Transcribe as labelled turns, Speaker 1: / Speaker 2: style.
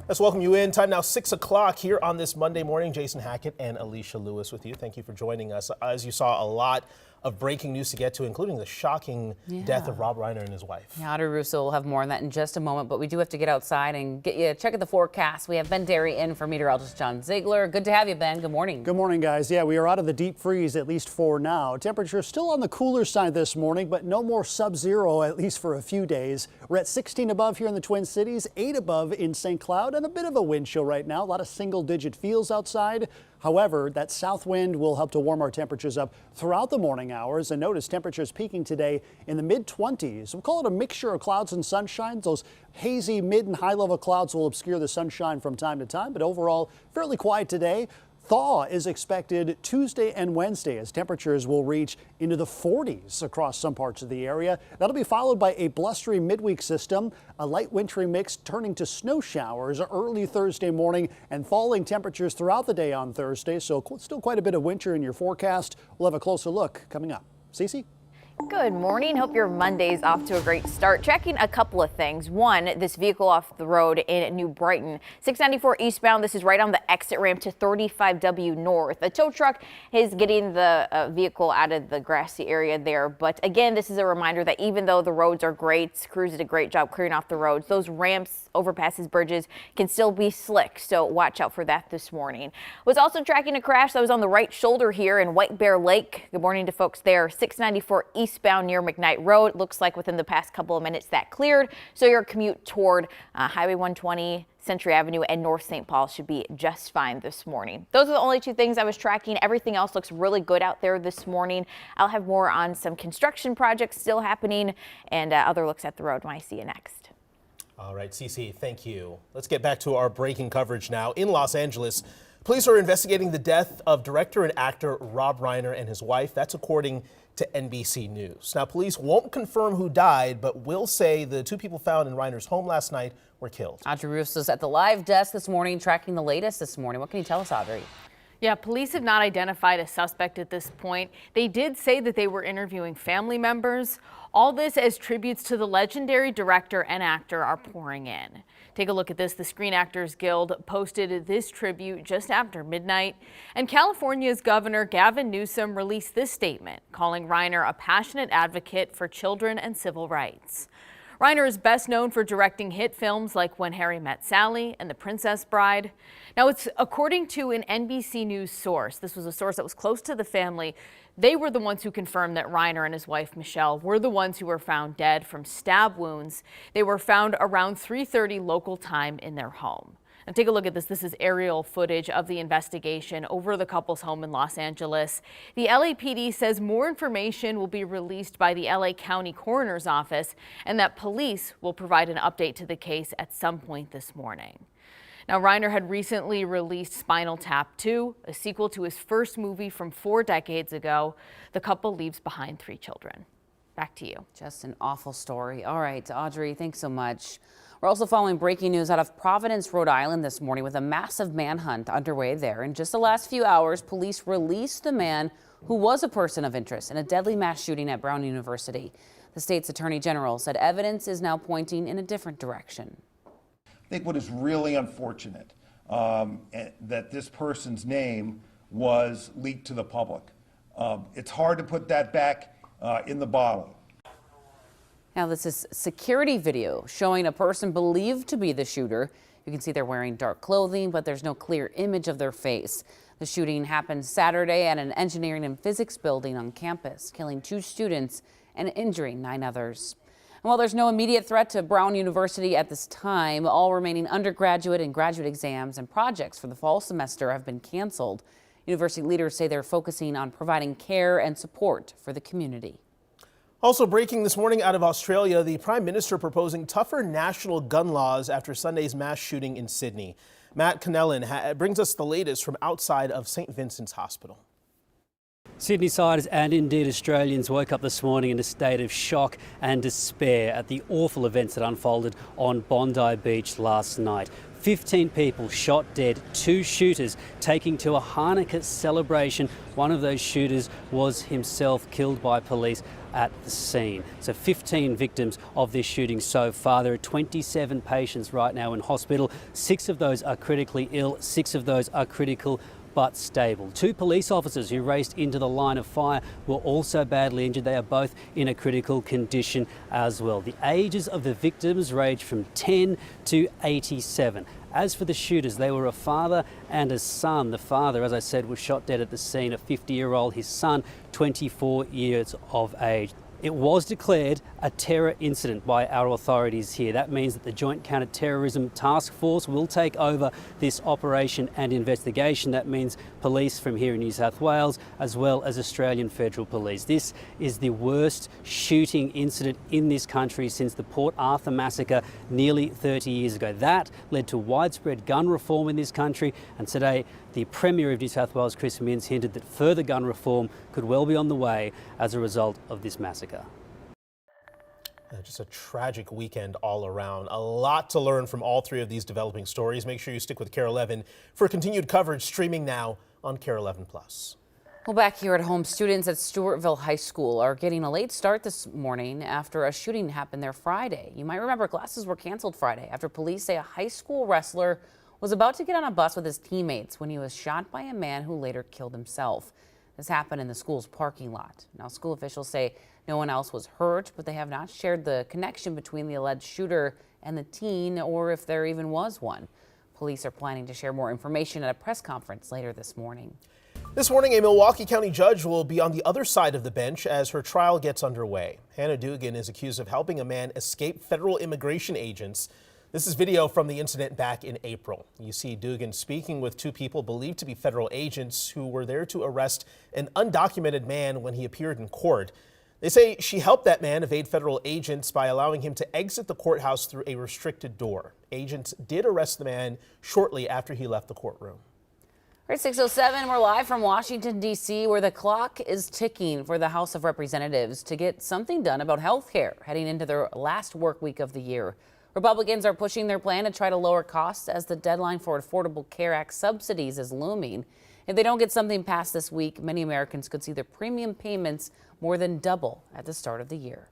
Speaker 1: Let's welcome you in. Time now 6 o'clock here on this Monday morning. Jason Hackett and Alicia Lewis with you. Thank you for joining us. As you saw, a lot of breaking news to get to, including the shocking death of Rob Reiner and his wife.
Speaker 2: Yeah, Audrey Russo will have more on that in just a moment, but we do have to get outside and get you a check at the forecast. We have Ben Derry in for meteorologist John Ziegler. Good to have you, Ben. Good morning.
Speaker 3: Good morning, guys. Yeah, we are out of the deep freeze, at least for now. Temperature still on the cooler side this morning, but no more sub-zero, at least for a few days. We're at 16 above here in the Twin Cities, 8 above in St. Cloud, and a bit of a wind chill right now. A lot of single-digit feels outside. However, that south wind will help to warm our temperatures up throughout the morning hours. And notice temperatures peaking today in the mid-20s. We'll call it a mixture of clouds and sunshine. Those hazy mid and high level clouds will obscure the sunshine from time to time, but overall fairly quiet today. Thaw is expected Tuesday and Wednesday as temperatures will reach into the 40s across some parts of the area. That'll be followed by a blustery midweek system, a light wintry mix turning to snow showers early Thursday morning and falling temperatures throughout the day on Thursday. So still quite a bit of winter in your forecast. We'll have a closer look coming up. Cece?
Speaker 4: Good morning. Hope your Monday's off to a great start. Checking a couple of things. One, this vehicle off the road in New Brighton, 694 eastbound. This is right on the exit ramp to 35W north. A tow truck is getting the vehicle out of the grassy area there. But again, this is a reminder that even though the roads are great, crews did a great job clearing off the roads, those ramps, overpasses, bridges can still be slick. So watch out for that this morning. Was also tracking a crash that was on the right shoulder here in White Bear Lake. Good morning to folks there. 694 eastbound near McKnight Road. Looks like within the past couple of minutes that cleared. So your commute toward Highway 120, Century Avenue and North St. Paul should be just fine this morning. Those are the only two things I was tracking. Everything else looks really good out there this morning. I'll have more on some construction projects still happening and other looks at the road when I see you next.
Speaker 1: All right, Cece, thank you. Let's get back to our breaking coverage now. In Los Angeles, police are investigating the death of director and actor Rob Reiner and his wife. That's according to NBC News. Now, police won't confirm who died, but will say the two people found in Reiner's home last night were killed.
Speaker 2: Audrey Russo's at the live desk this morning, tracking the latest this morning. What can you tell us, Audrey?
Speaker 5: Yeah, police have not identified a suspect at this point. They did say that they were interviewing family members. All this as tributes to the legendary director and actor are pouring in. Take a look at this. The Screen Actors Guild posted this tribute just after midnight. And California's Governor Gavin Newsom released this statement, calling Reiner a passionate advocate for children and civil rights. Reiner is best known for directing hit films like When Harry Met Sally and The Princess Bride. Now, it's according to an NBC News source. This was a source that was close to the family. They were the ones who confirmed that Reiner and his wife, Michelle, were the ones who were found dead from stab wounds. They were found around 3:30 local time in their home. Now take a look at this. This is aerial footage of the investigation over the couple's home in Los Angeles. The LAPD says more information will be released by the LA County Coroner's Office and that police will provide an update to the case at some point this morning. Now, Reiner had recently released Spinal Tap 2, a sequel to his first movie from 4 decades ago. The couple leaves behind 3 children. Back to you.
Speaker 2: Just an awful story. All right, Audrey, thanks so much. We're also following breaking news out of Providence, Rhode Island this morning with a massive manhunt underway there. In just the last few hours, police released the man who was a person of interest in a deadly mass shooting at Brown University. The state's attorney general said evidence is now pointing in a different direction.
Speaker 6: I think what is really unfortunate that this person's name was leaked to the public. It's hard to put that back in the bottle.
Speaker 2: Now, this is security video showing a person believed to be the shooter. You can see they're wearing dark clothing, but there's no clear image of their face. The shooting happened Saturday at an engineering and physics building on campus, killing 2 students and injuring 9 others. And while there's no immediate threat to Brown University at this time, all remaining undergraduate and graduate exams and projects for the fall semester have been canceled. University leaders say they're focusing on providing care and support for the community.
Speaker 1: Also breaking this morning out of Australia, the Prime Minister proposing tougher national gun laws after Sunday's mass shooting in Sydney. Matt Connellan brings us the latest from outside of St. Vincent's Hospital.
Speaker 7: Sydneysiders and indeed Australians woke up this morning in a state of shock and despair at the awful events that unfolded on Bondi Beach last night. 15 people shot dead, 2 shooters taking to a Hanukkah celebration. One of those shooters was himself killed by police at the scene. So 15 victims of this shooting so far. There are 27 patients right now in hospital. 6 of those are critically ill, 6 of those are critical but stable. 2 police officers who raced into the line of fire were also badly injured. They are both in a critical condition as well. The ages of the victims range from 10 to 87. As for the shooters, they were a father and a son. The father, as I said, was shot dead at the scene, a 50-year-old, his son, 24 years of age. It was declared a terror incident by our authorities here. That means that the Joint Counter-Terrorism Task Force will take over this operation and investigation. That means police from here in New South Wales, as well as Australian Federal Police. This is the worst shooting incident in this country since the Port Arthur massacre nearly 30 years ago. That led to widespread gun reform in this country, and today the Premier of New South Wales, Chris Minns, hinted that further gun reform could well be on the way as a result of this massacre.
Speaker 1: Just a tragic weekend all around. A lot to learn from all 3 of these developing stories. Make sure you stick with KARE 11 for continued coverage, streaming now on KARE 11+.
Speaker 2: Well, back here at home, students at Stewartville High School are getting a late start this morning after a shooting happened there Friday. You might remember classes were canceled Friday after police say a high school wrestler was about to get on a bus with his teammates when he was shot by a man who later killed himself. This happened in the school's parking lot. Now, school officials say no one else was hurt, but they have not shared the connection between the alleged shooter and the teen, or if there even was one. Police are planning to share more information at a press conference later this morning.
Speaker 1: This morning, a Milwaukee County judge will be on the other side of the bench as her trial gets underway. Hannah Dugan is accused of helping a man escape federal immigration agents. This is video from the incident back in April. You see Dugan speaking with 2 people believed to be federal agents who were there to arrest an undocumented man when he appeared in court. They say she helped that man evade federal agents by allowing him to exit the courthouse through a restricted door. Agents did arrest the man shortly after he left the courtroom.
Speaker 2: All right, 6:07, we're live from Washington, D.C., where the clock is ticking for the House of Representatives to get something done about health care heading into their last work week of the year. Republicans are pushing their plan to try to lower costs as the deadline for Affordable Care Act subsidies is looming. If they don't get something passed this week, many Americans could see their premium payments more than double at the start of the year.